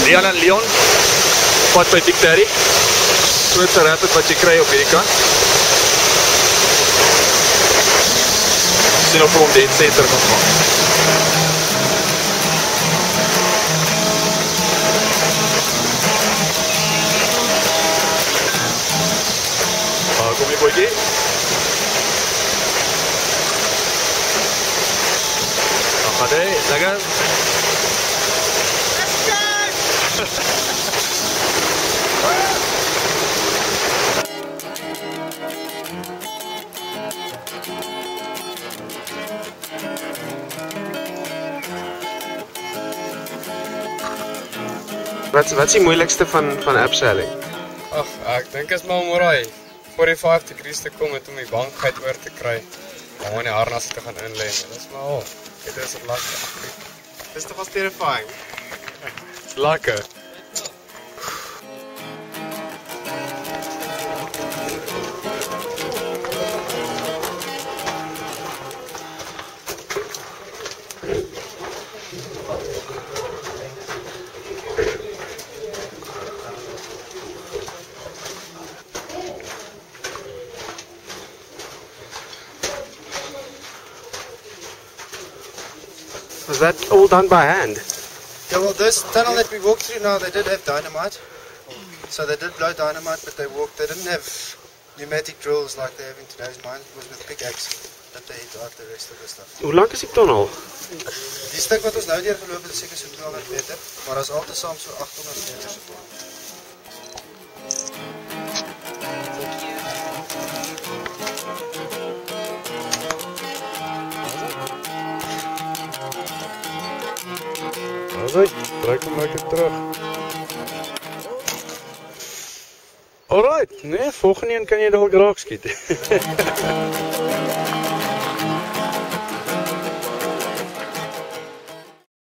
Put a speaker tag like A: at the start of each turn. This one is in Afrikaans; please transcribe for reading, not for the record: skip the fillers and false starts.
A: Rian en Leon, pad by Big Daddy. Grootste rapid wat jy kry op hierdie kant. Sien of hom dead center gaan maak. Kom jy boetjie? Gaan jy, lekker?
B: Wat is die moeilikste van abseiling?
C: Ag, ek dink is maar om raai 45 degrees te kom en om die bankheid oor te kry. Om in die harnas te gaan inlê. Dis maar al. Dit is op lastig.
B: Dis toch wel terrifying.
C: Dis lekker.
B: Was that all done by hand?
D: Yeah, well, this tunnel that we walked through now, they did have dynamite. So they did blow dynamite, but they didn't have pneumatic drills like they have in today's mines. It was with pickaxe that they hit out the rest of the stuff.
B: Hoe lang is die tunnel?
D: Die stuk wat ons nou deurgeloop het, is seker so 200 meter, maar as altesaam so 800 meter so ver.
C: Alright, trek hom lekker terug. Alright, nee, volgende een kan jy dalk raak skiet.